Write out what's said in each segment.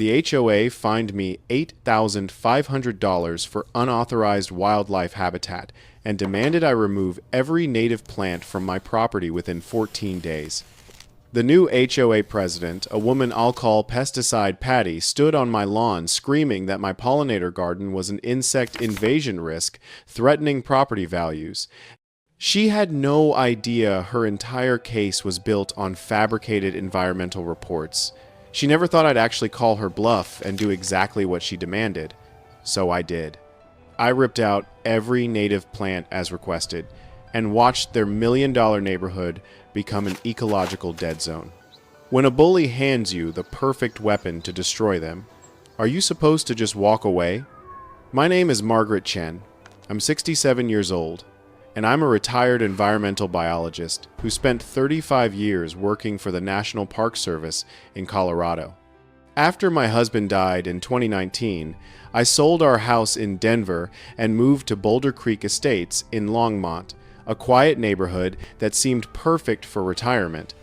The HOA fined me $8,500 for unauthorized wildlife habitat and demanded I remove every native plant from my property within 14 days. The new HOA president, a woman I'll call Pesticide Patty, stood on my lawn screaming that my pollinator garden was an insect invasion risk, threatening property values. She had no idea her entire case was built on fabricated environmental reports. She never thought I'd actually call her bluff and do exactly what she demanded. So I did. I ripped out every native plant as requested and watched their million-dollar neighborhood become an ecological dead zone. When a bully hands you the perfect weapon to destroy them, are you supposed to just walk away? My name is Margaret Chen. I'm 67 years old, and I'm a retired environmental biologist who spent 35 years working for the National Park Service in Colorado. After my husband died in 2019, I sold our house in Denver and moved to Boulder Creek Estates in Longmont, a quiet neighborhood that seemed perfect for retirement.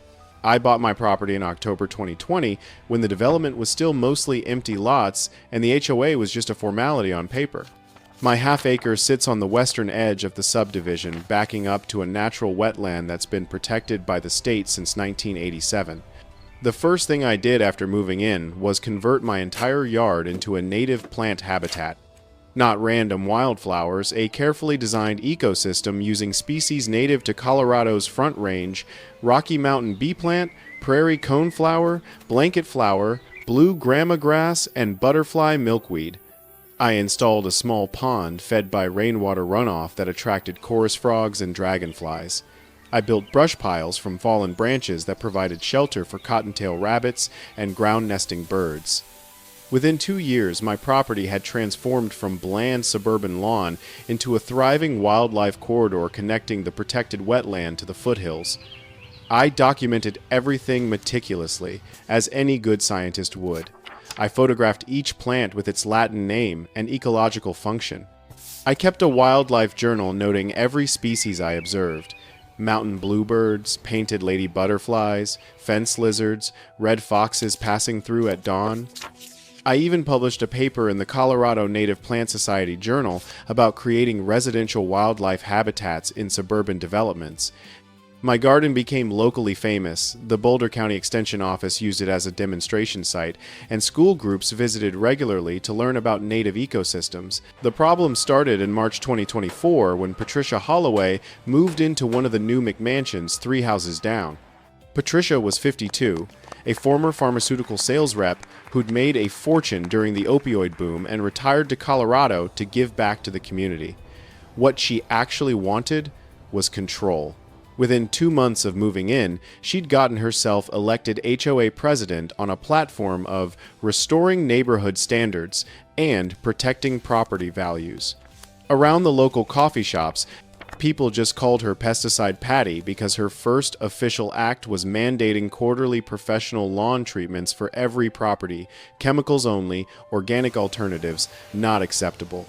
I bought my property in October 2020 when the development was still mostly empty lots and the HOA was just a formality on paper. My half-acre sits on the western edge of the subdivision, backing up to a natural wetland that's been protected by the state since 1987. The first thing I did after moving in was convert my entire yard into a native plant habitat. Not random wildflowers, a carefully designed ecosystem using species native to Colorado's Front Range, Rocky Mountain bee plant, prairie coneflower, blanket flower, blue grama grass, and butterfly milkweed. I installed a small pond fed by rainwater runoff that attracted chorus frogs and dragonflies. I built brush piles from fallen branches that provided shelter for cottontail rabbits and ground-nesting birds. Within 2 years, my property had transformed from bland suburban lawn into a thriving wildlife corridor connecting the protected wetland to the foothills. I documented everything meticulously, as any good scientist would. I photographed each plant with its Latin name and ecological function. I kept a wildlife journal noting every species I observed: mountain bluebirds, painted lady butterflies, fence lizards, red foxes passing through at dawn. I even published a paper in the Colorado Native Plant Society Journal about creating residential wildlife habitats in suburban developments. My garden became locally famous. The Boulder County Extension Office used it as a demonstration site, and school groups visited regularly to learn about native ecosystems. The problem started in March 2024 when Patricia Holloway moved into one of the new McMansions 3 houses down. Patricia was 52, a former pharmaceutical sales rep who'd made a fortune during the opioid boom and retired to Colorado to give back to the community. What she actually wanted was control. Within 2 months of moving in, she'd gotten herself elected HOA president on a platform of restoring neighborhood standards and protecting property values. Around the local coffee shops, people just called her Pesticide Patty because her first official act was mandating quarterly professional lawn treatments for every property, chemicals only, organic alternatives, not acceptable.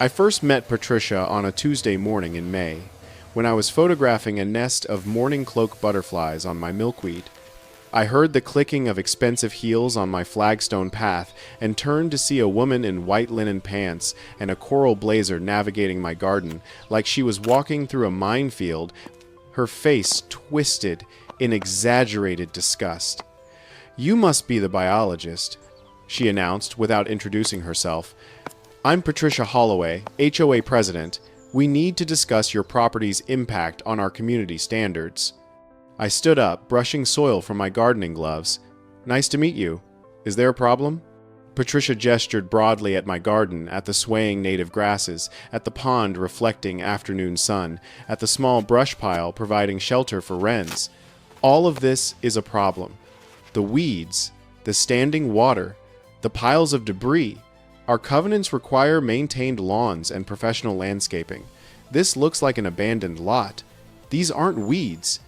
I first met Patricia on a Tuesday morning in May, when I was photographing a nest of morning cloak butterflies on my milkweed. I heard the clicking of expensive heels on my flagstone path and turned to see a woman in white linen pants and a coral blazer navigating my garden like she was walking through a minefield, her face twisted in exaggerated disgust. "You must be the biologist," she announced without introducing herself. "I'm Patricia Holloway, HOA president. We need to discuss your property's impact on our community standards." I stood up, brushing soil from my gardening gloves. "Nice to meet you. Is there a problem?" Patricia gestured broadly at my garden, at the swaying native grasses, at the pond reflecting afternoon sun, at the small brush pile providing shelter for wrens. "All of this is a problem. The weeds, the standing water, the piles of debris. Our covenants require maintained lawns and professional landscaping. This looks like an abandoned lot. These aren't weeds,"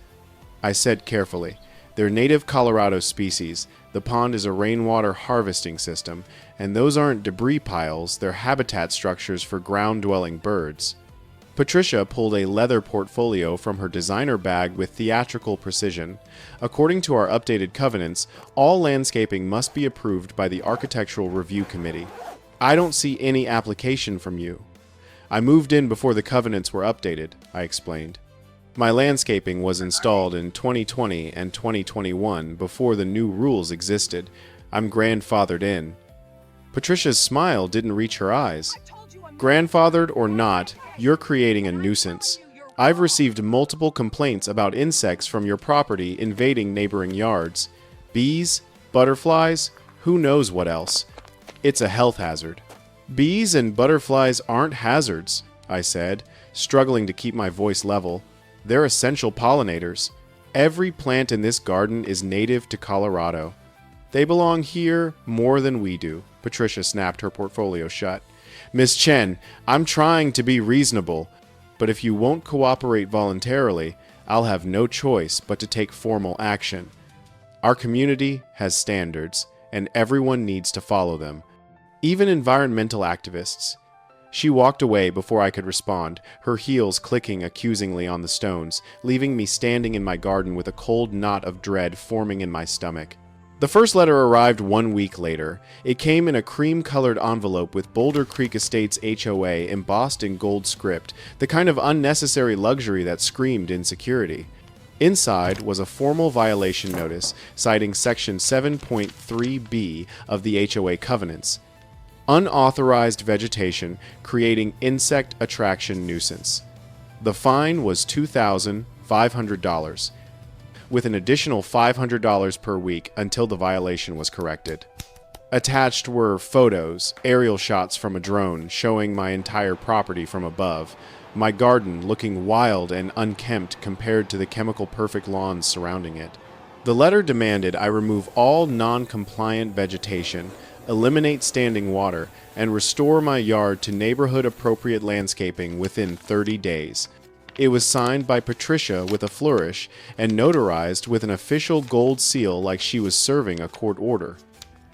I said carefully. "They're native Colorado species. The pond is a rainwater harvesting system, and those aren't debris piles, they're habitat structures for ground-dwelling birds." Patricia pulled a leather portfolio from her designer bag with theatrical precision. According to our updated covenants, all landscaping must be approved by the Architectural Review Committee. I don't see any application from you. I moved in before the covenants were updated, I explained. My landscaping was installed in 2020 and 2021 before the new rules existed. I'm grandfathered in. Patricia's smile didn't reach her eyes. Grandfathered or not, you're creating a nuisance. I've received multiple complaints about insects from your property invading neighboring yards. Bees, butterflies, who knows what else. It's a health hazard. Bees and butterflies aren't hazards, I said, struggling to keep my voice level. They're essential pollinators. Every plant in this garden is native to Colorado. They belong here more than we do. Patricia snapped her portfolio shut. Miss Chen, I'm trying to be reasonable, but if you won't cooperate voluntarily, I'll have no choice but to take formal action. Our community has standards, and everyone needs to follow them, even environmental activists. She walked away before I could respond, her heels clicking accusingly on the stones, leaving me standing in my garden with a cold knot of dread forming in my stomach. The first letter arrived 1 week later. It came in a cream-colored envelope with Boulder Creek Estates HOA embossed in gold script, the kind of unnecessary luxury that screamed insecurity. Inside was a formal violation notice citing Section 7.3b of the HOA covenants. Unauthorized vegetation creating insect attraction nuisance. The fine was $2,500. With an additional $500 per week until the violation was corrected. Attached were photos, aerial shots from a drone showing my entire property from above, my garden looking wild and unkempt compared to the chemical-perfect lawns surrounding it. The letter demanded I remove all non-compliant vegetation, eliminate standing water, and restore my yard to neighborhood-appropriate landscaping within 30 days. It was signed by Patricia with a flourish and notarized with an official gold seal like she was serving a court order.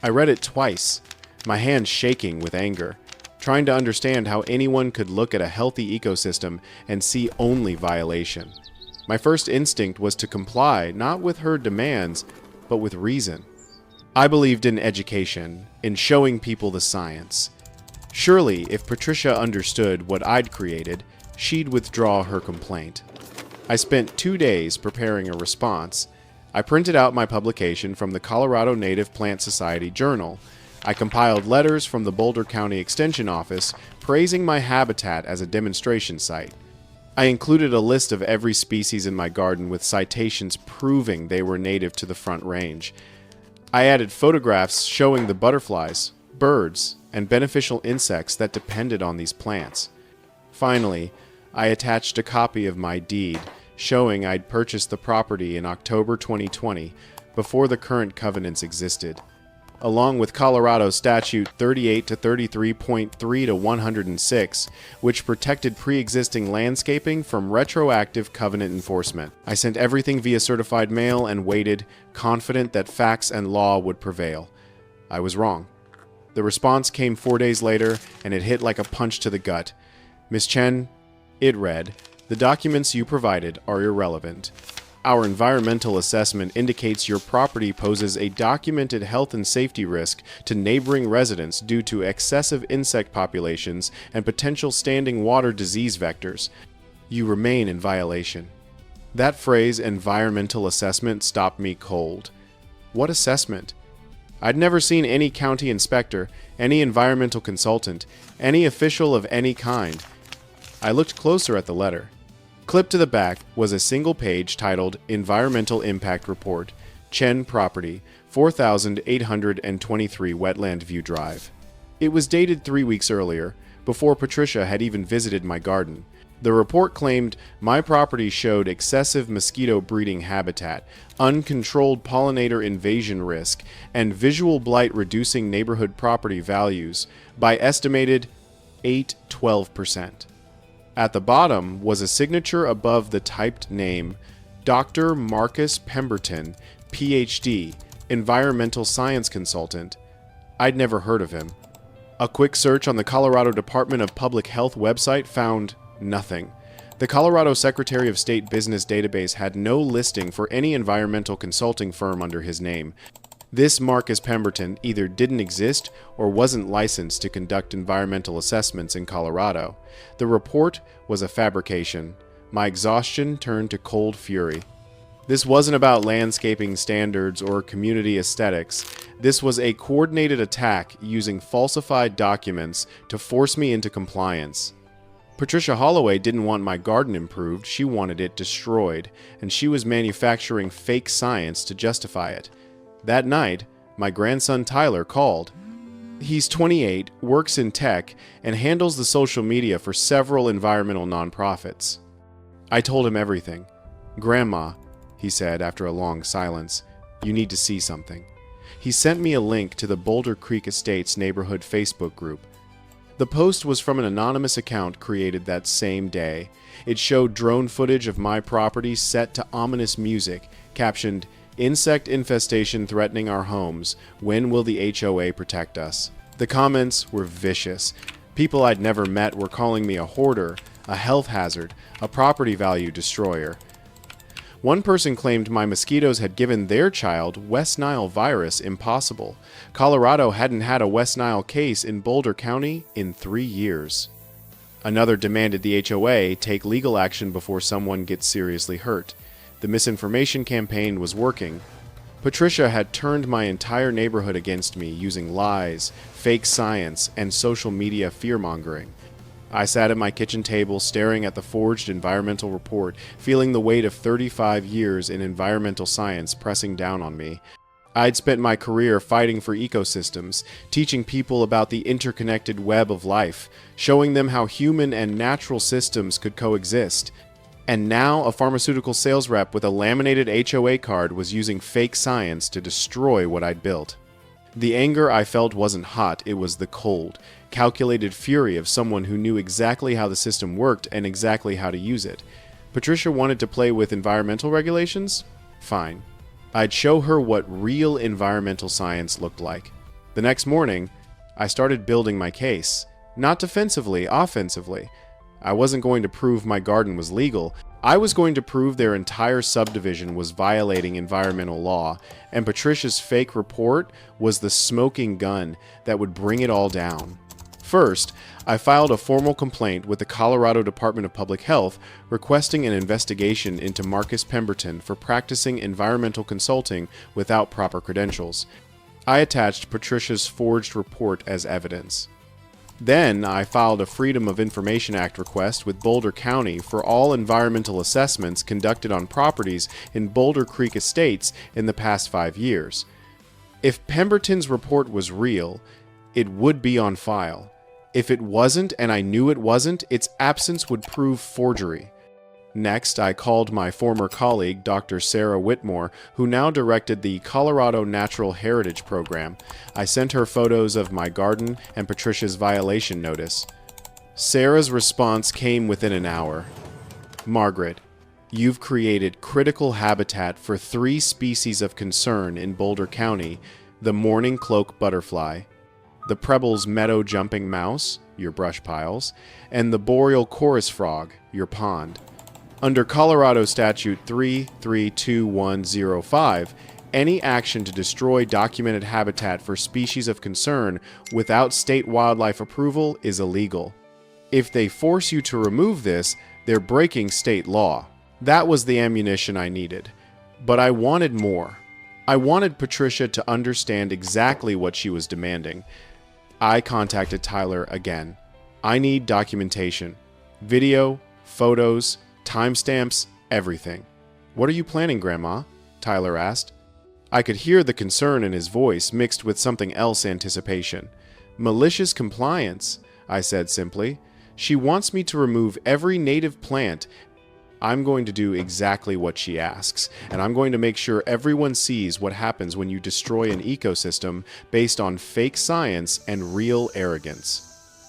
I read it twice, my hands shaking with anger, trying to understand how anyone could look at a healthy ecosystem and see only violation. My first instinct was to comply, not with her demands, but with reason. I believed in education, in showing people the science. Surely, if Patricia understood what I'd created, she'd withdraw her complaint. I spent 2 days preparing a response. I printed out my publication from the Colorado Native Plant Society Journal. I compiled letters from the Boulder County Extension Office praising my habitat as a demonstration site. I included a list of every species in my garden with citations proving they were native to the Front Range. I added photographs showing the butterflies, birds, and beneficial insects that depended on these plants. Finally, I attached a copy of my deed showing I'd purchased the property in October 2020 before the current covenants existed, along with Colorado Statute 38 to 33.3 to 106, which protected pre-existing landscaping from retroactive covenant enforcement. I sent everything via certified mail and waited, confident that facts and law would prevail. I was wrong. The response came 4 days later, and it hit like a punch to the gut. Miss Chen, it read, "The documents you provided are irrelevant. Our environmental assessment indicates your property poses a documented health and safety risk to neighboring residents due to excessive insect populations and potential standing water disease vectors. You remain in violation." That phrase, environmental assessment, stopped me cold. What assessment? I'd never seen any county inspector, any environmental consultant, any official of any kind. I looked closer at the letter. Clipped to the back was a single page titled Environmental Impact Report, Chen Property, 4823 Wetland View Drive. It was dated 3 weeks earlier, before Patricia had even visited my garden. The report claimed my property showed excessive mosquito breeding habitat, uncontrolled pollinator invasion risk, and visual blight reducing neighborhood property values by estimated 8-12%. At the bottom was a signature above the typed name, Dr. Marcus Pemberton, Ph.D., Environmental Science Consultant. I'd never heard of him. A quick search on the Colorado Department of Public Health website found Nothing. The Colorado Secretary of State Business Database had no listing for any environmental consulting firm under his name. This Marcus Pemberton either didn't exist or wasn't licensed to conduct environmental assessments in Colorado. The report was a fabrication. My exhaustion turned to cold fury. This wasn't about landscaping standards or community aesthetics. This was a coordinated attack using falsified documents to force me into compliance. Patricia Holloway didn't want my garden improved, she wanted it destroyed, and she was manufacturing fake science to justify it. That night, my grandson Tyler called. He's 28, works in tech, and handles the social media for several environmental nonprofits. I told him everything. "Grandma," he said after a long silence, "you need to see something." He sent me a link to the Boulder Creek Estates neighborhood Facebook group. The post was from an anonymous account created that same day. It showed drone footage of my property set to ominous music, captioned, "Insect infestation threatening our homes. When will the HOA protect us?" The comments were vicious. People I'd never met were calling me a hoarder, a health hazard, a property value destroyer. One person claimed my mosquitoes had given their child West Nile virus impossible. Colorado hadn't had a West Nile case in Boulder County in 3 years. Another demanded the HOA take legal action before someone gets seriously hurt. The misinformation campaign was working. Patricia had turned my entire neighborhood against me using lies, fake science, and social media fear-mongering. I sat at my kitchen table staring at the forged environmental report, feeling the weight of 35 years in environmental science pressing down on me. I'd spent my career fighting for ecosystems, teaching people about the interconnected web of life, showing them how human and natural systems could coexist. And now a pharmaceutical sales rep with a laminated HOA card was using fake science to destroy what I'd built. The anger I felt wasn't hot, it was the cold, calculated fury of someone who knew exactly how the system worked and exactly how to use it. Patricia wanted to play with environmental regulations? Fine. I'd show her what real environmental science looked like. The next morning, I started building my case. Not defensively, offensively. I wasn't going to prove my garden was legal. I was going to prove their entire subdivision was violating environmental law, and Patricia's fake report was the smoking gun that would bring it all down. First, I filed a formal complaint with the Colorado Department of Public Health requesting an investigation into Marcus Pemberton for practicing environmental consulting without proper credentials. I attached Patricia's forged report as evidence. Then, I filed a Freedom of Information Act request with Boulder County for all environmental assessments conducted on properties in Boulder Creek Estates in the past 5 years. If Pemberton's report was real, it would be on file. If it wasn't, and I knew it wasn't, its absence would prove forgery. Next, I called my former colleague, Dr. Sarah Whitmore, who now directed the Colorado Natural Heritage Program. I sent her photos of my garden and Patricia's violation notice. Sarah's response came within an hour. "Margaret, you've created critical habitat for 3 species of concern in Boulder County: the mourning cloak butterfly, the Preble's meadow jumping mouse, your brush piles, and the boreal chorus frog, your pond. Under Colorado Statute 332105, any action to destroy documented habitat for species of concern without state wildlife approval is illegal. If they force you to remove this, they're breaking state law." That was the ammunition I needed. But I wanted more. I wanted Patricia to understand exactly what she was demanding. I contacted Tyler again. "I need documentation. Video, photos, timestamps, everything." "What are you planning, Grandma?" Tyler asked. I could hear the concern in his voice mixed with something else anticipation. "Malicious compliance," I said simply. "She wants me to remove every native plant. I'm going to do exactly what she asks, and I'm going to make sure everyone sees what happens when you destroy an ecosystem based on fake science and real arrogance."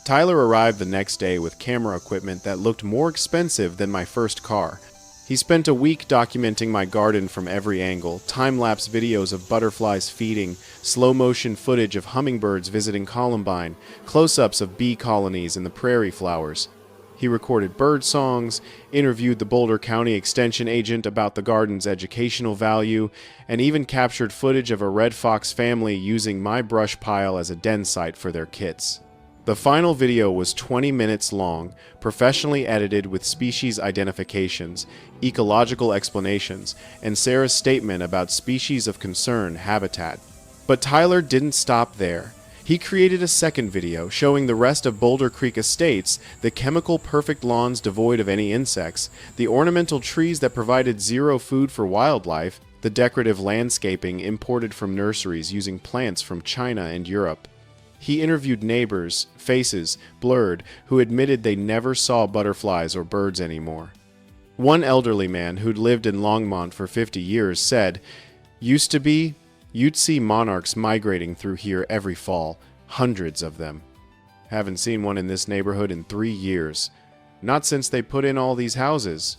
Tyler arrived the next day with camera equipment that looked more expensive than my first car. He spent a week documenting my garden from every angle, time-lapse videos of butterflies feeding, slow-motion footage of hummingbirds visiting columbine, close-ups of bee colonies and the prairie flowers. He recorded bird songs, interviewed the Boulder County Extension agent about the garden's educational value, and even captured footage of a red fox family using my brush pile as a den site for their kits. The final video was 20 minutes long, professionally edited with species identifications, ecological explanations, and Sarah's statement about species of concern habitat. But Tyler didn't stop there. He created a second video showing the rest of Boulder Creek Estates, the chemical perfect lawns devoid of any insects, the ornamental trees that provided zero food for wildlife, the decorative landscaping imported from nurseries using plants from China and Europe. He interviewed neighbors, faces blurred, who admitted they never saw butterflies or birds anymore. One elderly man who'd lived in Longmont for 50 years said, "Used to be, you'd see monarchs migrating through here every fall, hundreds of them. Haven't seen one in this neighborhood in 3 years. Not since they put in all these houses."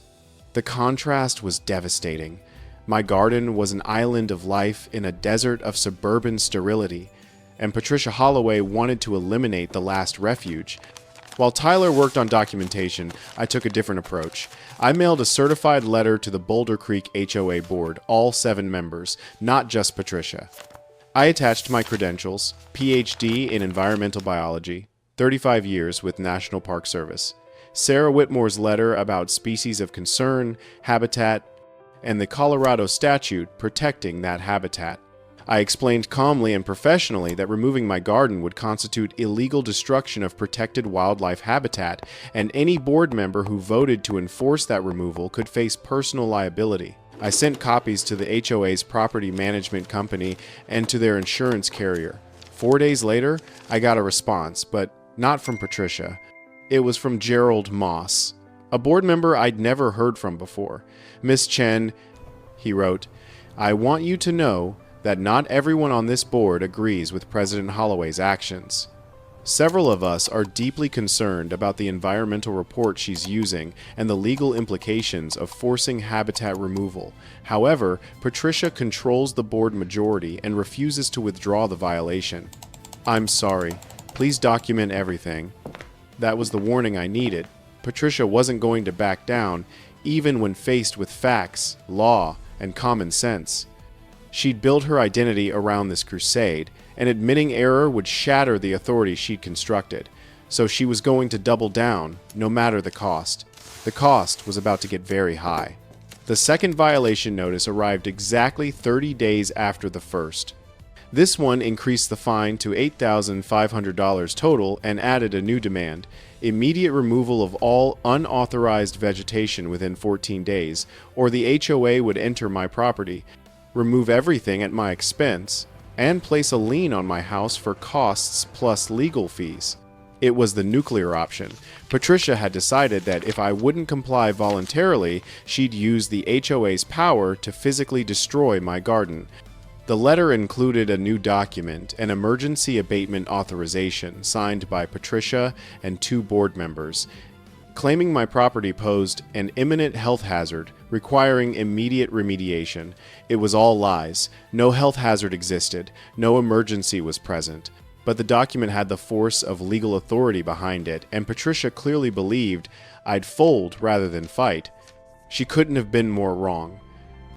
The contrast was devastating. My garden was an island of life in a desert of suburban sterility, and Patricia Holloway wanted to eliminate the last refuge. While Tyler worked on documentation, I took a different approach. I mailed a certified letter to the Boulder Creek HOA board, all 7 members, not just Patricia. I attached my credentials: PhD in environmental biology, 35 years with National Park Service, Sarah Whitmore's letter about species of concern, habitat, and the Colorado statute protecting that habitat. I explained calmly and professionally that removing my garden would constitute illegal destruction of protected wildlife habitat, and any board member who voted to enforce that removal could face personal liability. I sent copies to the HOA's property management company and to their insurance carrier. 4 days later, I got a response, but not from Patricia. It was from Gerald Moss, a board member I'd never heard from before. "Miss Chen," he wrote, "I want you to know that not everyone on this board agrees with President Holloway's actions. Several of us are deeply concerned about the environmental report she's using and the legal implications of forcing habitat removal. However, Patricia controls the board majority and refuses to withdraw the violation. I'm sorry. Please document everything." That was the warning I needed. Patricia wasn't going to back down, even when faced with facts, law, and common sense. She'd built her identity around this crusade, and admitting error would shatter the authority she'd constructed. So she was going to double down, no matter the cost. The cost was about to get very high. The second violation notice arrived exactly 30 days after the first. This one increased the fine to $8,500 total and added a new demand: immediate removal of all unauthorized vegetation within 14 days, or the HOA would enter my property, remove everything at my expense, and place a lien on my house for costs plus legal fees. It was the nuclear option. Patricia had decided that if I wouldn't comply voluntarily, she'd use the HOA's power to physically destroy my garden. The letter included a new document, an emergency abatement authorization signed by Patricia and 2 board members, claiming my property posed an imminent health hazard requiring immediate remediation. It was all lies. No health hazard existed. No emergency was present. But the document had the force of legal authority behind it, and Patricia clearly believed I'd fold rather than fight. She couldn't have been more wrong.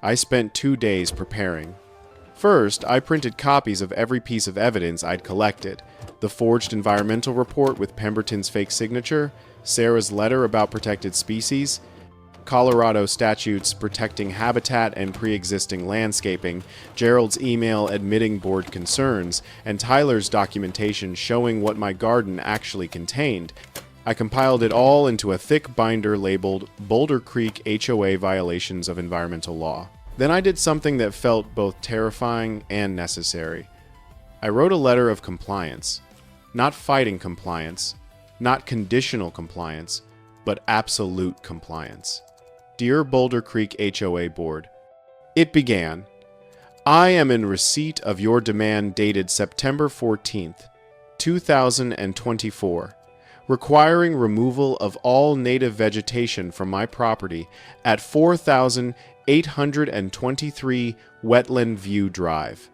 I spent 2 days preparing. First, I printed copies of every piece of evidence I'd collected: the forged environmental report with Pemberton's fake signature, Sarah's letter about protected species, Colorado statutes protecting habitat and pre-existing landscaping, Gerald's email admitting board concerns, and Tyler's documentation showing what my garden actually contained. I compiled it all into a thick binder labeled Boulder Creek HOA Violations of Environmental Law. Then I did something that felt both terrifying and necessary. I wrote a letter of compliance. Not fighting compliance, not conditional compliance, but absolute compliance. Dear Boulder Creek HOA Board, it began, "I am in receipt of your demand dated September 14th, 2024, requiring removal of all native vegetation from my property at 4,823 Wetland View Drive.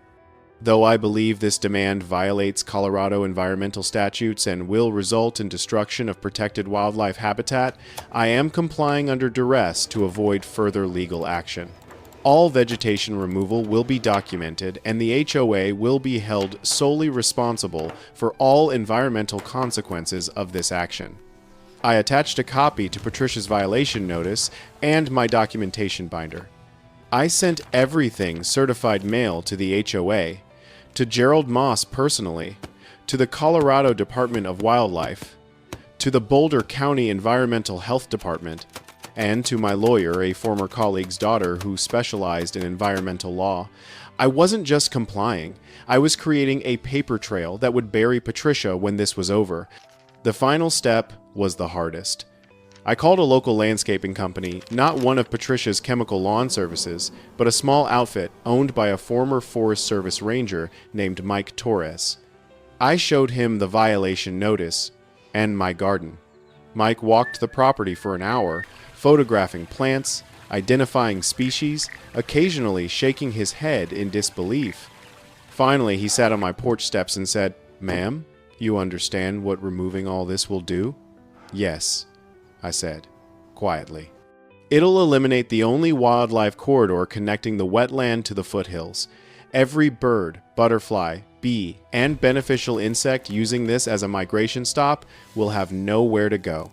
Though I believe this demand violates Colorado environmental statutes and will result in destruction of protected wildlife habitat, I am complying under duress to avoid further legal action. All vegetation removal will be documented, and the HOA will be held solely responsible for all environmental consequences of this action. I attached a copy to Patricia's violation notice and my documentation binder. I sent everything certified mail to the HOA, to Gerald Moss personally, to the Colorado Department of Wildlife, to the Boulder County Environmental Health Department, and to my lawyer, a former colleague's daughter who specialized in environmental law. I wasn't just complying, I was creating a paper trail that would bury Patricia when this was over. The final step was the hardest. I called a local landscaping company, not one of Patricia's chemical lawn services, but a small outfit owned by a former Forest Service ranger named Mike Torres. I showed him the violation notice and my garden. Mike walked the property for an hour, photographing plants, identifying species, occasionally shaking his head in disbelief. Finally, he sat on my porch steps and said, "Ma'am, you understand what removing all this will do?" "Yes," I said, quietly. "It'll eliminate the only wildlife corridor connecting the wetland to the foothills. Every bird, butterfly, bee, and beneficial insect using this as a migration stop will have nowhere to go.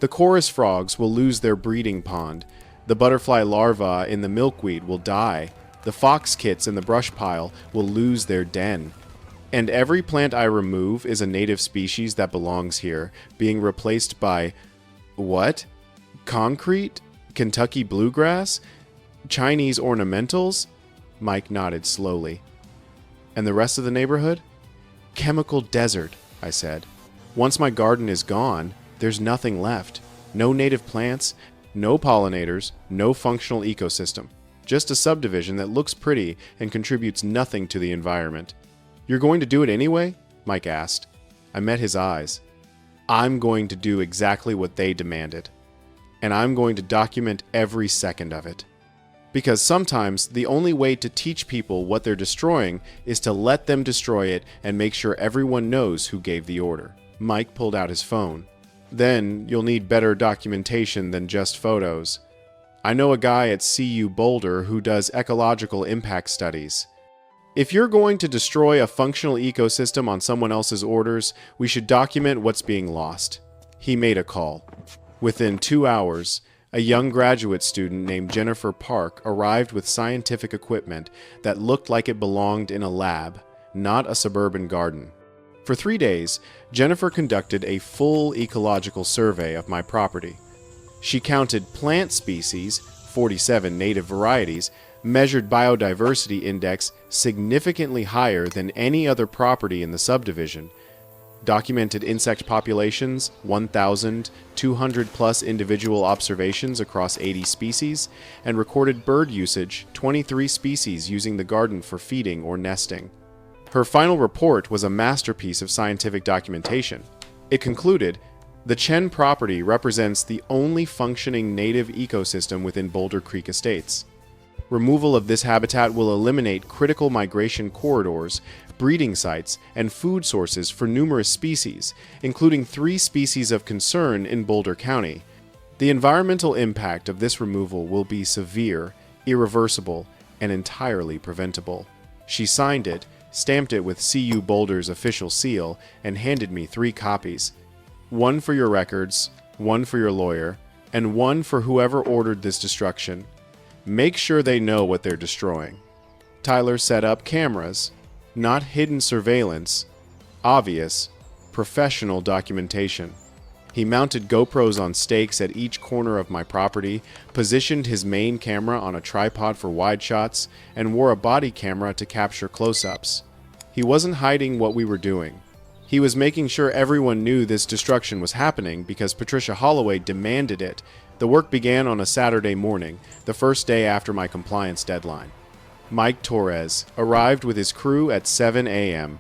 The chorus frogs will lose their breeding pond. The butterfly larvae in the milkweed will die. The fox kits in the brush pile will lose their den. And every plant I remove is a native species that belongs here, being replaced by what? Concrete? Kentucky bluegrass? Chinese ornamentals?" Mike nodded slowly. "And the rest of the neighborhood?" "Chemical desert," I said. "Once my garden is gone, there's nothing left. No native plants, no pollinators, no functional ecosystem. Just a subdivision that looks pretty and contributes nothing to the environment." "You're going to do it anyway?" Mike asked. I met his eyes. "I'm going to do exactly what they demanded. And I'm going to document every second of it. Because sometimes the only way to teach people what they're destroying is to let them destroy it and make sure everyone knows who gave the order." Mike pulled out his phone. "Then you'll need better documentation than just photos. I know a guy at CU Boulder who does ecological impact studies. If you're going to destroy a functional ecosystem on someone else's orders, we should document what's being lost." He made a call. Within 2 hours, a young graduate student named Jennifer Park arrived with scientific equipment that looked like it belonged in a lab, not a suburban garden. For 3 days, Jennifer conducted a full ecological survey of my property. She counted plant species, 47 native varieties, measured biodiversity index significantly higher than any other property in the subdivision, documented insect populations, 1,200 plus individual observations across 80 species, and recorded bird usage, 23 species using the garden for feeding or nesting. Her final report was a masterpiece of scientific documentation. It concluded, "The Chen property represents the only functioning native ecosystem within Boulder Creek Estates. Removal of this habitat will eliminate critical migration corridors, breeding sites, and food sources for numerous species, including 3 species of concern in Boulder County. The environmental impact of this removal will be severe, irreversible, and entirely preventable." She signed it, stamped it with CU Boulder's official seal, and handed me 3 copies. One for your records, one for your lawyer, and one for whoever ordered this destruction. Make sure they know what they're destroying. Tyler set up cameras, not hidden surveillance, obvious, professional documentation. He mounted GoPros on stakes at each corner of my property, positioned his main camera on a tripod for wide shots, and wore a body camera to capture close-ups. He wasn't hiding what we were doing. He was making sure everyone knew this destruction was happening because Patricia Holloway demanded it. The work began on a Saturday morning, the first day after my compliance deadline. Mike Torres arrived with his crew at 7 a.m.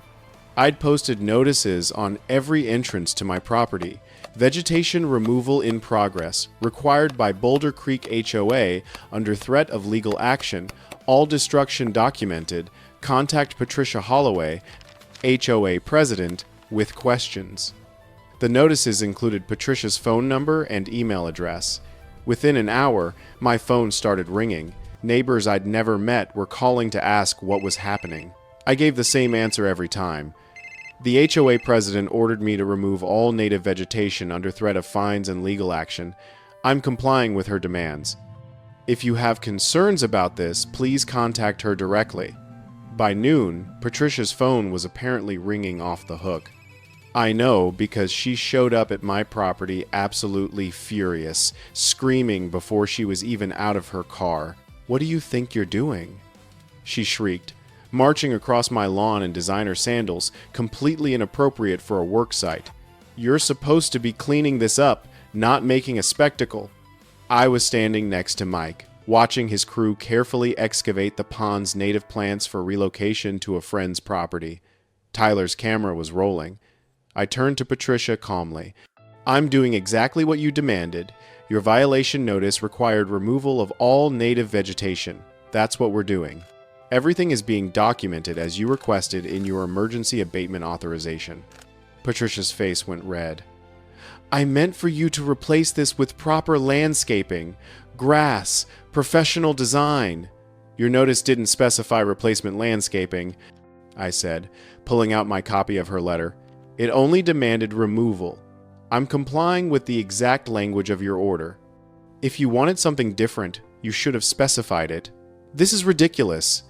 I'd posted notices on every entrance to my property. Vegetation removal in progress, required by Boulder Creek HOA under threat of legal action, all destruction documented, Contact Patricia Holloway, HOA president, with questions. The notices included Patricia's phone number and email address. Within an hour, my phone started ringing. Neighbors I'd never met were calling to ask what was happening. I gave the same answer every time. The HOA president ordered me to remove all native vegetation under threat of fines and legal action. I'm complying with her demands. If you have concerns about this, please contact her directly. By noon, Patricia's phone was apparently ringing off the hook. I know because she showed up at my property absolutely furious, screaming before she was even out of her car. "What do you think you're doing?" she shrieked, marching across my lawn in designer sandals, completely inappropriate for a work site. "You're supposed to be cleaning this up, not making a spectacle." I was standing next to Mike, watching his crew carefully excavate the pond's native plants for relocation to a friend's property. Tyler's camera was rolling. I turned to Patricia calmly. "I'm doing exactly what you demanded. Your violation notice required removal of all native vegetation. That's what we're doing. Everything is being documented as you requested in your emergency abatement authorization." Patricia's face went red. "I meant for you to replace this with proper landscaping, grass, professional design." "Your notice didn't specify replacement landscaping," I said, pulling out my copy of her letter. "It only demanded removal. I'm complying with the exact language of your order. If you wanted something different, you should have specified it." "This is ridiculous."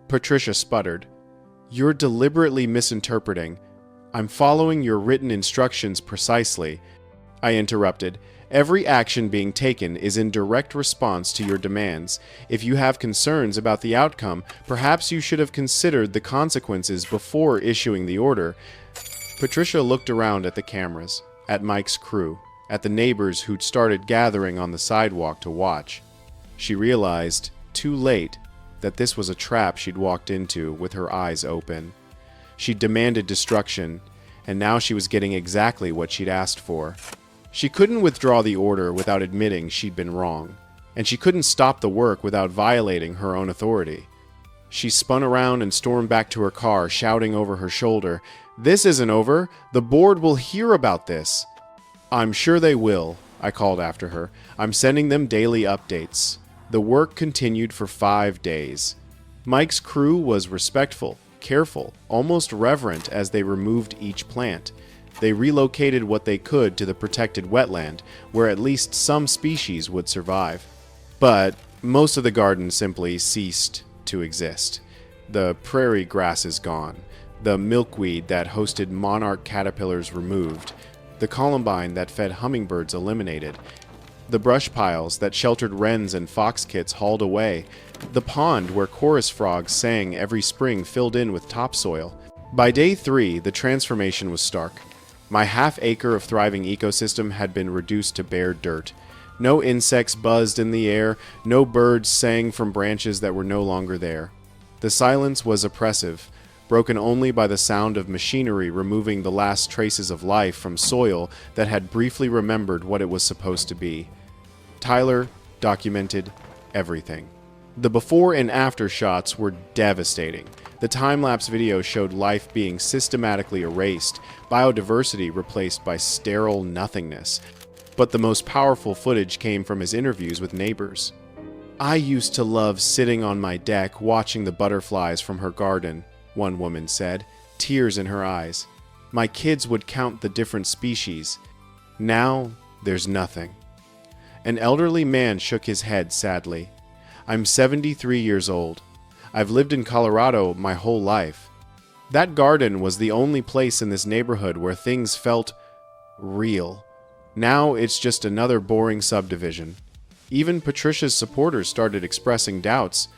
Patricia sputtered. "You're deliberately misinterpreting. I'm following your written instructions precisely." I interrupted. "Every action being taken is in direct response to your demands. If you have concerns about the outcome, perhaps you should have considered the consequences before issuing the order." Patricia looked around at the cameras, at Mike's crew, at the neighbors who'd started gathering on the sidewalk to watch. She realized, too late, that this was a trap she'd walked into with her eyes open. She demanded destruction, and now she was getting exactly what she'd asked for. She couldn't withdraw the order without admitting she'd been wrong, and she couldn't stop the work without violating her own authority. She spun around and stormed back to her car, shouting over her shoulder, "This isn't over! The board will hear about this!" "I'm sure they will," I called after her. "I'm sending them daily updates." The work continued for 5 days. Mike's crew was respectful, careful, almost reverent as they removed each plant. They relocated what they could to the protected wetland, where at least some species would survive. But most of the garden simply ceased to exist. The prairie grass is gone, the milkweed that hosted monarch caterpillars removed, the columbine that fed hummingbirds eliminated, the brush piles that sheltered wrens and fox kits hauled away, the pond where chorus frogs sang every spring filled in with topsoil. By day 3, the transformation was stark. My half-acre of thriving ecosystem had been reduced to bare dirt. No insects buzzed in the air, no birds sang from branches that were no longer there. The silence was oppressive, broken only by the sound of machinery removing the last traces of life from soil that had briefly remembered what it was supposed to be. Tyler documented everything. The before and after shots were devastating. The time-lapse video showed life being systematically erased, biodiversity replaced by sterile nothingness. But the most powerful footage came from his interviews with neighbors. "I used to love sitting on my deck watching the butterflies from her garden," one woman said, tears in her eyes. "My kids would count the different species. Now, there's nothing." An elderly man shook his head sadly. "I'm 73 years old. I've lived in Colorado my whole life. That garden was the only place in this neighborhood where things felt real. Now it's just another boring subdivision." Even Patricia's supporters started expressing doubts.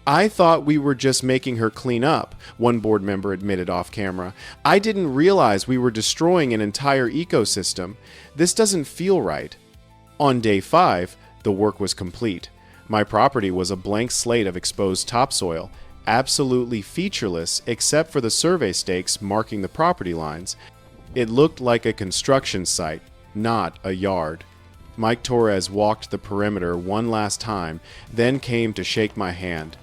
"I thought we were just making her clean up," one board member admitted off camera. "I didn't realize we were destroying an entire ecosystem. This doesn't feel right." On day 5, the work was complete. My property was a blank slate of exposed topsoil, absolutely featureless except for the survey stakes marking the property lines. It looked like a construction site, not a yard. Mike Torres walked the perimeter one last time, then came to shake my hand.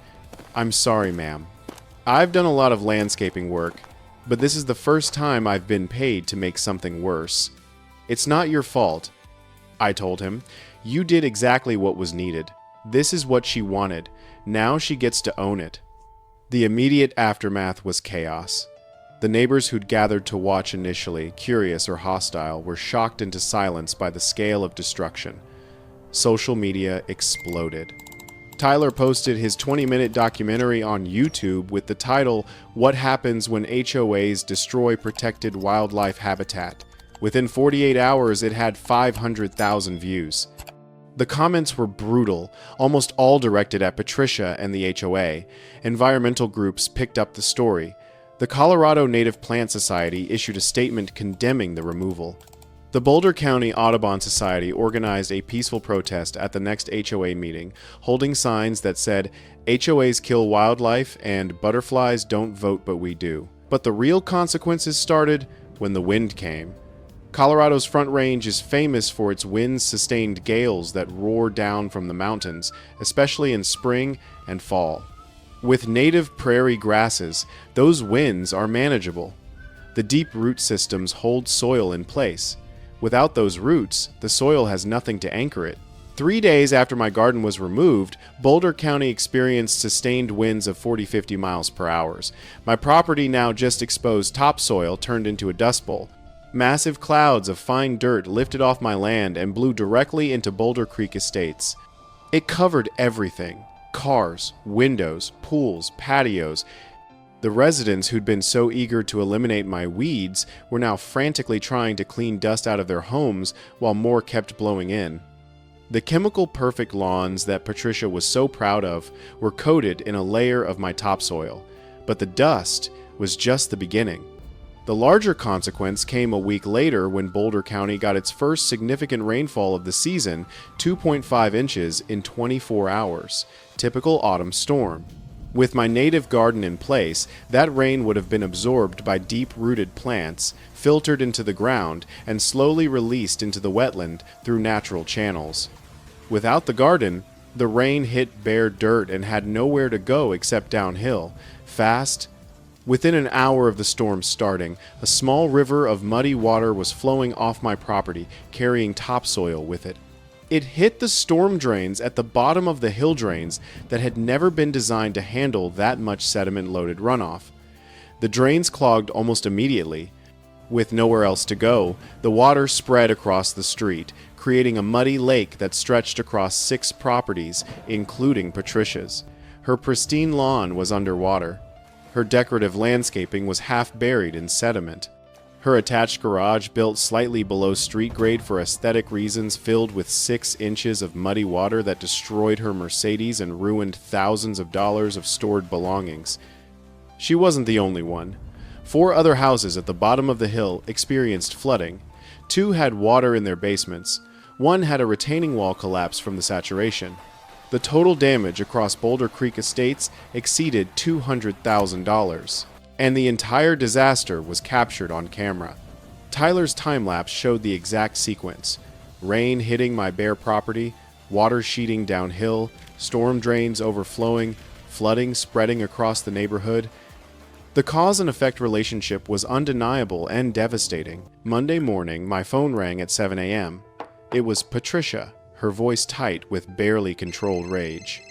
"I'm sorry, ma'am." I've done a lot of landscaping work, but this is the first time I've been paid to make something worse. It's not your fault, I told him. You did exactly what was needed. This is what she wanted. Now she gets to own it. The immediate aftermath was chaos. The neighbors who'd gathered to watch initially, curious or hostile, were shocked into silence by the scale of destruction. Social media exploded. Tyler posted his 20-minute documentary on YouTube with the title, "What Happens When HOAs Destroy Protected Wildlife Habitat." Within 48 hours, it had 500,000 views. The comments were brutal, almost all directed at Patricia and the HOA. Environmental groups picked up the story. The Colorado Native Plant Society issued a statement condemning the removal. The Boulder County Audubon Society organized a peaceful protest at the next HOA meeting, holding signs that said, "HOAs kill wildlife" and "Butterflies don't vote but we do." But the real consequences started when the wind came. Colorado's Front Range is famous for its wind-sustained gales that roar down from the mountains, especially in spring and fall. With native prairie grasses, those winds are manageable. The deep root systems hold soil in place. Without those roots, the soil has nothing to anchor it. 3 days after my garden was removed, Boulder County experienced sustained winds of 40-50 miles per hour. My property, now just exposed topsoil, turned into a dust bowl. Massive clouds of fine dirt lifted off my land and blew directly into Boulder Creek Estates. It covered everything: cars, windows, pools, patios. The residents who'd been so eager to eliminate my weeds were now frantically trying to clean dust out of their homes while more kept blowing in. The chemical-perfect lawns that Patricia was so proud of were coated in a layer of my topsoil, but the dust was just the beginning. The larger consequence came a week later when Boulder County got its first significant rainfall of the season, 2.5 inches in 24 hours. Typical autumn storm. With my native garden in place, that rain would have been absorbed by deep-rooted plants, filtered into the ground, and slowly released into the wetland through natural channels. Without the garden, the rain hit bare dirt and had nowhere to go except downhill, fast. Within an hour of the storm starting, a small river of muddy water was flowing off my property, carrying topsoil with it. It hit the storm drains at the bottom of the hill drains that had never been designed to handle that much sediment-loaded runoff. The drains clogged almost immediately. With nowhere else to go, the water spread across the street, creating a muddy lake that stretched across 6 properties, including Patricia's. Her pristine lawn was underwater. Her decorative landscaping was half buried in sediment. Her attached garage, built slightly below street grade for aesthetic reasons, filled with 6 inches of muddy water that destroyed her Mercedes and ruined thousands of dollars of stored belongings. She wasn't the only one. 4 other houses at the bottom of the hill experienced flooding. 2 had water in their basements. 1 had a retaining wall collapse from the saturation. The total damage across Boulder Creek Estates exceeded $200,000. And the entire disaster was captured on camera. Tyler's time-lapse showed the exact sequence: rain hitting my bare property, water sheeting downhill, storm drains overflowing, flooding spreading across the neighborhood. The cause and effect relationship was undeniable and devastating. Monday morning, my phone rang at 7 a.m. It was Patricia, her voice tight with barely controlled rage.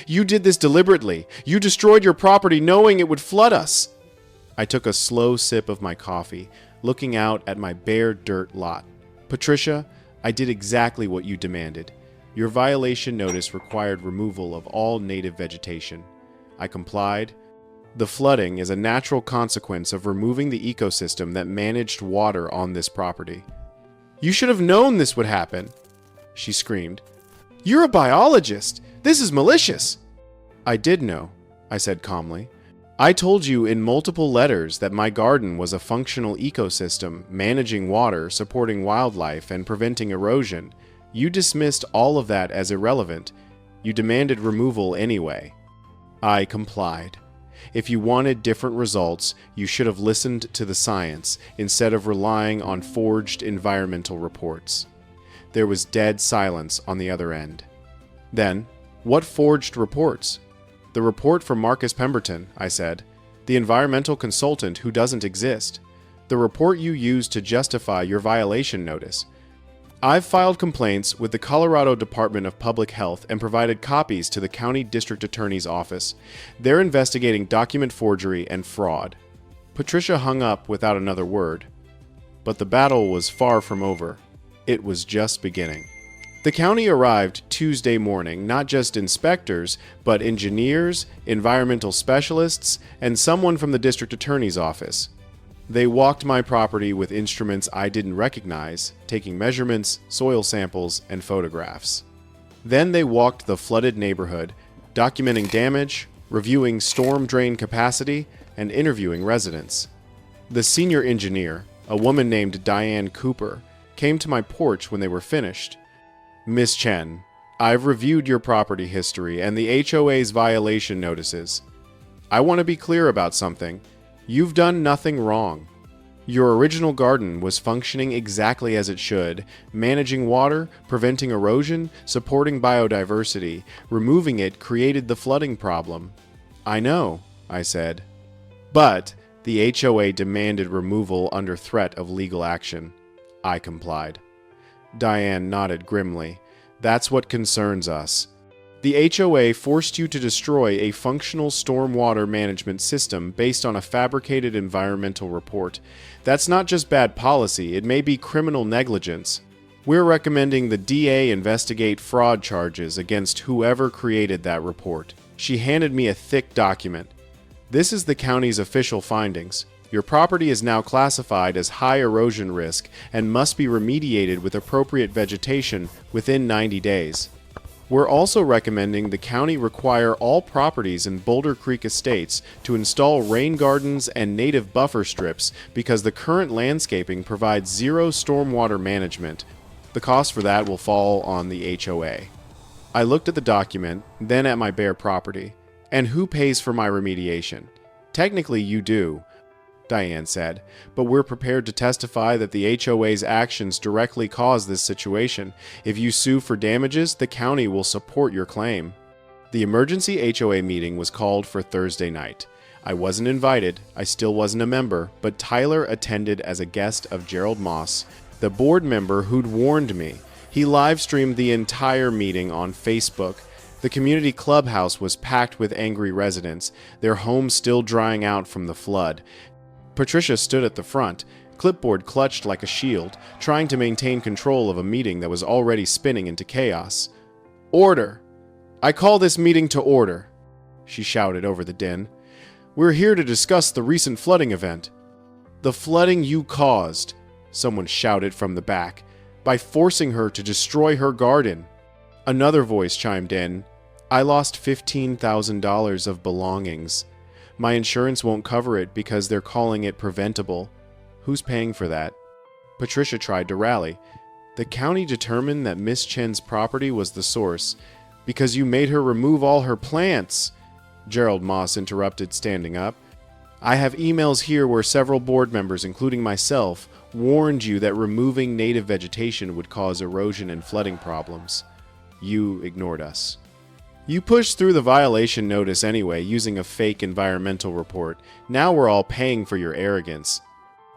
"You did this deliberately. You destroyed your property knowing it would flood us." I took a slow sip of my coffee, looking out at my bare dirt lot. "Patricia, I did exactly what you demanded. Your violation notice required removal of all native vegetation. I complied. The flooding is a natural consequence of removing the ecosystem that managed water on this property." "You should have known this would happen," she screamed. "You're a biologist. This is malicious." "I did know," I said calmly. "I told you in multiple letters that my garden was a functional ecosystem, managing water, supporting wildlife, and preventing erosion. You dismissed all of that as irrelevant. You demanded removal anyway." I complied. If you wanted different results, you should have listened to the science instead of relying on forged environmental reports. There was dead silence on the other end. "Then, what forged reports?" "The report from Marcus Pemberton," I said. the environmental consultant who doesn't exist. The report you used to justify your violation notice. I've filed complaints with the Colorado Department of Public Health and provided copies to the County District Attorney's Office. They're investigating document forgery and fraud." Patricia hung up without another word. But the battle was far from over. It was just beginning. The county arrived Tuesday morning, not just inspectors, but engineers, environmental specialists, and someone from the district attorney's office. They walked my property with instruments I didn't recognize, taking measurements, soil samples, and photographs. Then they walked the flooded neighborhood, documenting damage, reviewing storm drain capacity, and interviewing residents. The senior engineer, a woman named Diane Cooper, came to my porch when they were finished. "Miss Chen, I've reviewed your property history and the HOA's violation notices. I want to be clear about something. You've done nothing wrong. Your original garden was functioning exactly as it should, managing water, preventing erosion, supporting biodiversity. Removing it created the flooding problem." "I know," I said. "But the HOA demanded removal under threat of legal action." I complied. Diane nodded grimly. "That's what concerns us. The HOA forced you to destroy a functional stormwater management system based on a fabricated environmental report. That's not just bad policy, it may be criminal negligence. We're recommending the DA investigate fraud charges against whoever created that report." She handed me a thick document. "This is the county's official findings. Your property is now classified as high erosion risk and must be remediated with appropriate vegetation within 90 days. We're also recommending the county require all properties in Boulder Creek Estates to install rain gardens and native buffer strips because the current landscaping provides zero stormwater management. The cost for that will fall on the HOA." I looked at the document, then at my bare property. "And who pays for my remediation?" "Technically, you do," Diane said, "but we're prepared to testify that the HOA's actions directly caused this situation. If you sue for damages, the county will support your claim." The emergency HOA meeting was called for Thursday night. I wasn't invited, I still wasn't a member, but Tyler attended as a guest of Gerald Moss, the board member who'd warned me. He live-streamed the entire meeting on Facebook. The community clubhouse was packed with angry residents, their homes still drying out from the flood. Patricia stood at the front, clipboard clutched like a shield, trying to maintain control of a meeting that was already spinning into chaos. "Order! I call this meeting to order," she shouted over the din. "We're here to discuss the recent flooding event." "The flooding you caused," someone shouted from the back, "by forcing her to destroy her garden." Another voice chimed in. "I lost $15,000 of belongings. My insurance won't cover it because they're calling it preventable. Who's paying for that?" Patricia tried to rally. "The county determined that Miss Chen's property was the source because you made her remove all her plants," Gerald Moss interrupted, standing up. "I have emails here where several board members, including myself, warned you that removing native vegetation would cause erosion and flooding problems. You ignored us. You pushed through the violation notice anyway using a fake environmental report. Now we're all paying for your arrogance."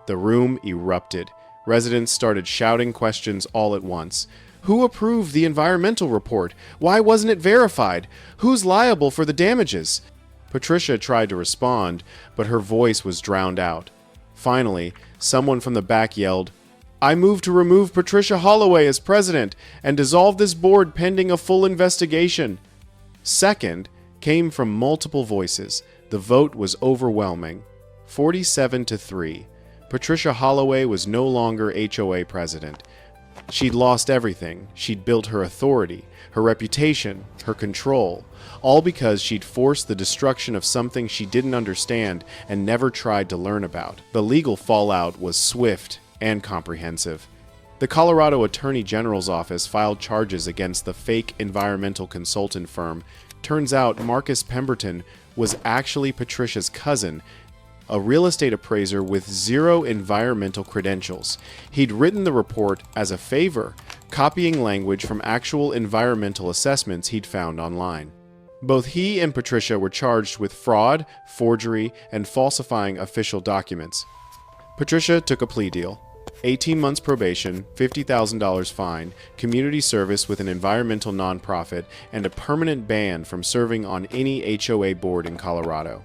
The room erupted. Residents started shouting questions all at once. Who approved the environmental report? Why wasn't it verified? Who's liable for the damages? Patricia tried to respond, but her voice was drowned out. Finally, someone from the back yelled, "I move to remove Patricia Holloway as president and dissolve this board pending a full investigation." Second came from multiple voices. The vote was overwhelming. 47-3. Patricia Holloway was no longer HOA president. She'd lost everything. She'd built her authority, her reputation, her control, all because she'd forced the destruction of something she didn't understand and never tried to learn about. The legal fallout was swift and comprehensive. The Colorado Attorney General's office filed charges against the fake environmental consultant firm. Turns out Marcus Pemberton was actually Patricia's cousin, a real estate appraiser with zero environmental credentials. He'd written the report as a favor, copying language from actual environmental assessments he'd found online. Both he and Patricia were charged with fraud, forgery, and falsifying official documents. Patricia took a plea deal. 18 months probation, $50,000 fine, community service with an environmental nonprofit, and a permanent ban from serving on any HOA board in Colorado.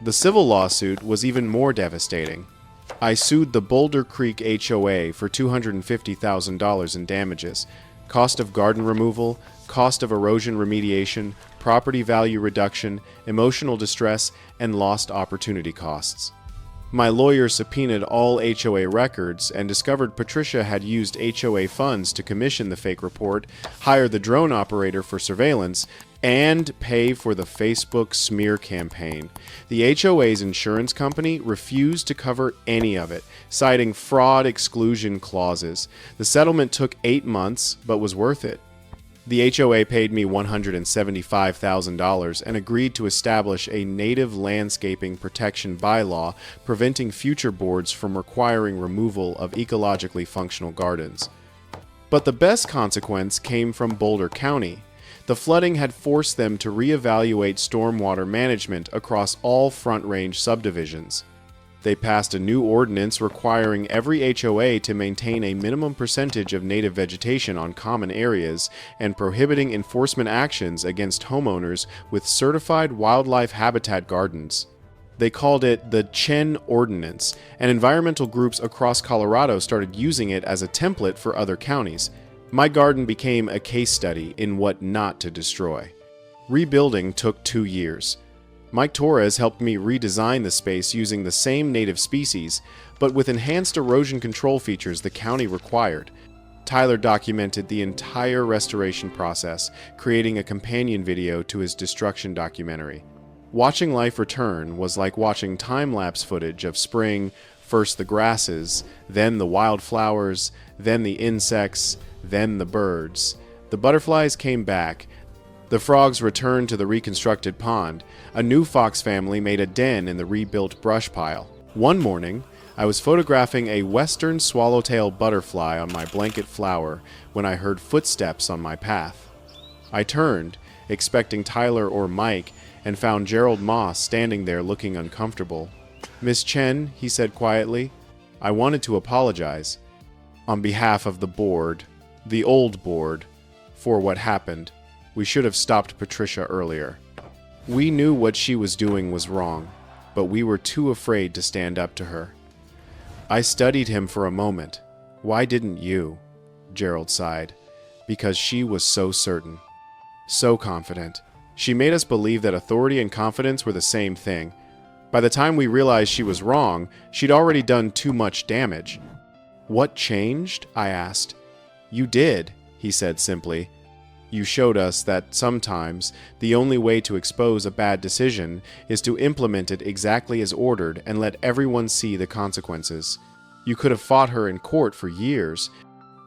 The civil lawsuit was even more devastating. I sued the Boulder Creek HOA for $250,000 in damages, cost of garden removal, cost of erosion remediation, property value reduction, emotional distress, and lost opportunity costs. My lawyer subpoenaed all HOA records and discovered Patricia had used HOA funds to commission the fake report, hire the drone operator for surveillance, and pay for the Facebook smear campaign. The HOA's insurance company refused to cover any of it, citing fraud exclusion clauses. The settlement took 8 months, but was worth it. The HOA paid me $175,000 and agreed to establish a native landscaping protection bylaw preventing future boards from requiring removal of ecologically functional gardens. But the best consequence came from Boulder County. The flooding had forced them to reevaluate stormwater management across all Front Range subdivisions. They passed a new ordinance requiring every HOA to maintain a minimum percentage of native vegetation on common areas and prohibiting enforcement actions against homeowners with certified wildlife habitat gardens. They called it the Chen Ordinance, and environmental groups across Colorado started using it as a template for other counties. My garden became a case study in what not to destroy. Rebuilding took 2 years. Mike Torres helped me redesign the space using the same native species, but with enhanced erosion control features the county required. Tyler documented the entire restoration process, creating a companion video to his destruction documentary. Watching life return was like watching time-lapse footage of spring, first the grasses, then the wildflowers, then the insects, then the birds. The butterflies came back. The frogs returned to the reconstructed pond. A new fox family made a den in the rebuilt brush pile. One morning, I was photographing a western swallowtail butterfly on my blanket flower when I heard footsteps on my path. I turned, expecting Tyler or Mike, and found Gerald Moss standing there looking uncomfortable. "Miss Chen," he said quietly, "I wanted to apologize on behalf of the board, the old board, for what happened. We should have stopped Patricia earlier. We knew what she was doing was wrong, but we were too afraid to stand up to her." I studied him for a moment. "Why didn't you?" Gerald sighed. "Because she was so certain. So confident. She made us believe that authority and confidence were the same thing. By the time we realized she was wrong, she'd already done too much damage." "What changed?" I asked. "You did," he said simply. "You showed us that sometimes the only way to expose a bad decision is to implement it exactly as ordered and let everyone see the consequences. You could have fought her in court for years.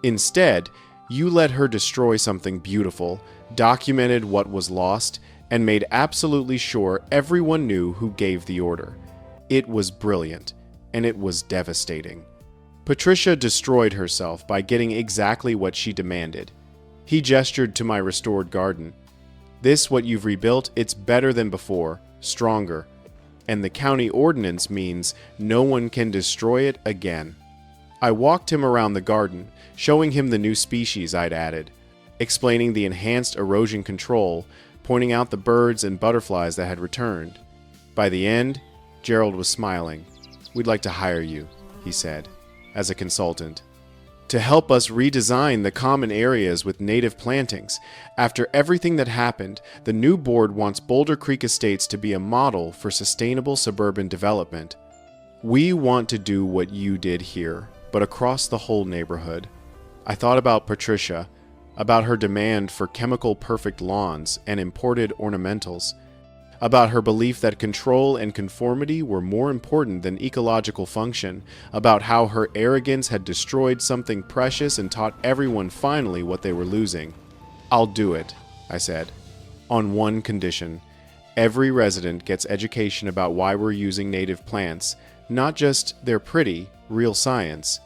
Instead, you let her destroy something beautiful, documented what was lost, and made absolutely sure everyone knew who gave the order. It was brilliant, and it was devastating." Patricia destroyed herself by getting exactly what she demanded. He gestured to my restored garden. "This, what you've rebuilt, it's better than before, stronger. And the county ordinance means no one can destroy it again." I walked him around the garden, showing him the new species I'd added, explaining the enhanced erosion control, pointing out the birds and butterflies that had returned. By the end, Gerald was smiling. "We'd like to hire you," he said, "as a consultant, to help us redesign the common areas with native plantings. After everything that happened, the new board wants Boulder Creek Estates to be a model for sustainable suburban development. We want to do what you did here, but across the whole neighborhood." I thought about Patricia, about her demand for chemical-perfect lawns and imported ornamentals, about her belief that control and conformity were more important than ecological function, about how her arrogance had destroyed something precious and taught everyone finally what they were losing. "I'll do it," I said, "on one condition. Every resident gets education about why we're using native plants, not just they're pretty, real science.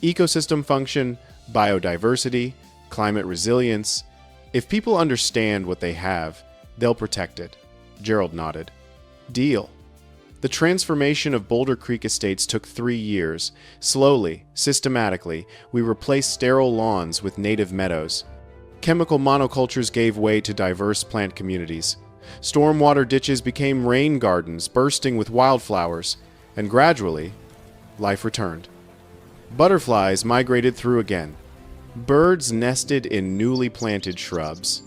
Ecosystem function, biodiversity, climate resilience. If people understand what they have, They'll protect it. Gerald nodded. Deal. The transformation of Boulder Creek Estates took 3 years. Slowly, systematically, we replaced sterile lawns with native meadows. Chemical monocultures gave way to diverse plant communities. Stormwater ditches became rain gardens bursting with wildflowers, and gradually, life returned. Butterflies migrated through again. Birds nested in newly planted shrubs.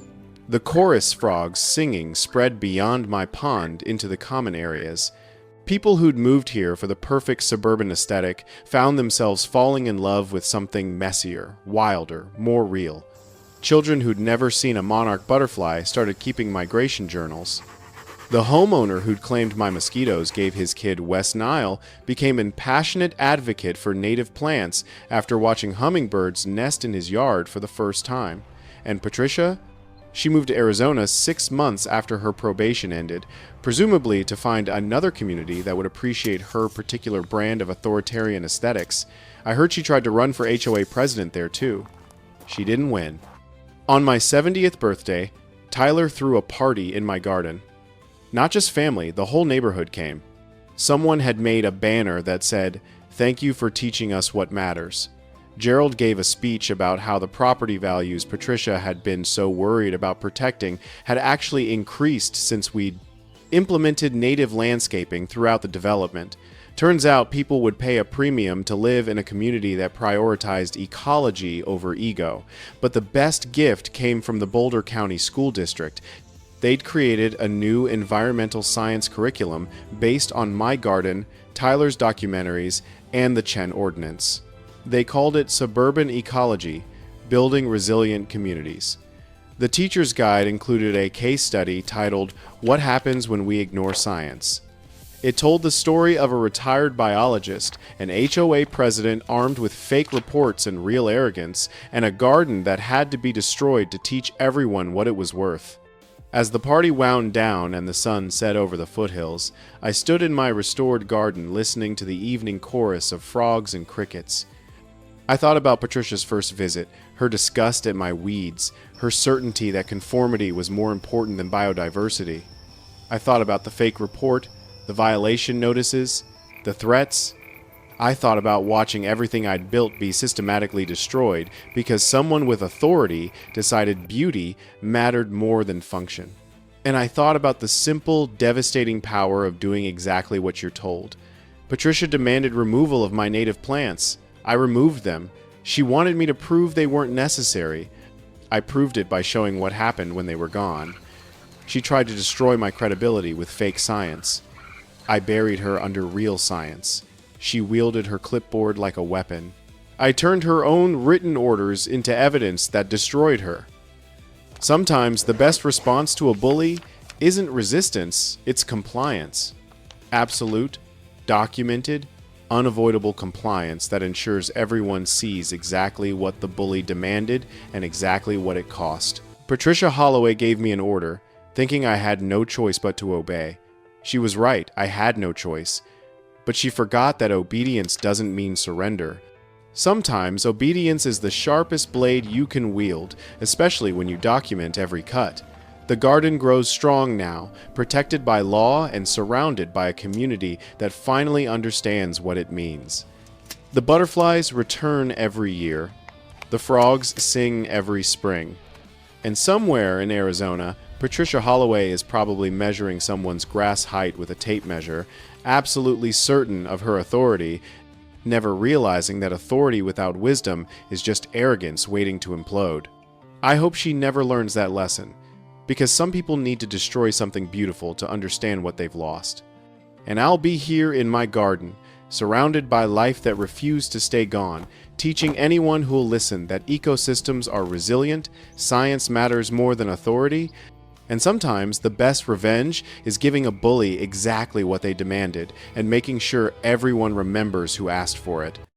The chorus frogs singing spread beyond my pond into the common areas. People who'd moved here for the perfect suburban aesthetic found themselves falling in love with something messier, wilder, more real. Children who'd never seen a monarch butterfly started keeping migration journals. The homeowner who'd claimed my mosquitoes gave his kid West Nile became a passionate advocate for native plants after watching hummingbirds nest in his yard for the first time. And Patricia? She moved to Arizona 6 months after her probation ended, presumably to find another community that would appreciate her particular brand of authoritarian aesthetics. I heard she tried to run for HOA president there too. She didn't win. On my 70th birthday, Tyler threw a party in my garden. Not just family, the whole neighborhood came. Someone had made a banner that said, "Thank you for teaching us what matters." Gerald gave a speech about how the property values Patricia had been so worried about protecting had actually increased since we'd implemented native landscaping throughout the development. Turns out people would pay a premium to live in a community that prioritized ecology over ego. But the best gift came from the Boulder County School District. They'd created a new environmental science curriculum based on my garden, Tyler's documentaries, and the Chen Ordinance. They called it Suburban Ecology, Building Resilient Communities. The teacher's guide included a case study titled, "What Happens When We Ignore Science?" It told the story of a retired biologist, an HOA president armed with fake reports and real arrogance, and a garden that had to be destroyed to teach everyone what it was worth. As the party wound down and the sun set over the foothills, I stood in my restored garden listening to the evening chorus of frogs and crickets. I thought about Patricia's first visit, her disgust at my weeds, her certainty that conformity was more important than biodiversity. I thought about the fake report, the violation notices, the threats. I thought about watching everything I'd built be systematically destroyed because someone with authority decided beauty mattered more than function. And I thought about the simple, devastating power of doing exactly what you're told. Patricia demanded removal of my native plants. I removed them. She wanted me to prove they weren't necessary. I proved it by showing what happened when they were gone. She tried to destroy my credibility with fake science. I buried her under real science. She wielded her clipboard like a weapon. I turned her own written orders into evidence that destroyed her. Sometimes the best response to a bully isn't resistance, it's compliance. Absolute, documented, unavoidable compliance that ensures everyone sees exactly what the bully demanded and exactly what it cost. Patricia Holloway gave me an order, thinking I had no choice but to obey. She was right, I had no choice. But she forgot that obedience doesn't mean surrender. Sometimes obedience is the sharpest blade you can wield, especially when you document every cut. The garden grows strong now, protected by law and surrounded by a community that finally understands what it means. The butterflies return every year. The frogs sing every spring. And somewhere in Arizona, Patricia Holloway is probably measuring someone's grass height with a tape measure, absolutely certain of her authority, never realizing that authority without wisdom is just arrogance waiting to implode. I hope she never learns that lesson. Because some people need to destroy something beautiful to understand what they've lost. And I'll be here in my garden, surrounded by life that refused to stay gone, teaching anyone who'll listen that ecosystems are resilient, science matters more than authority, and sometimes the best revenge is giving a bully exactly what they demanded and making sure everyone remembers who asked for it.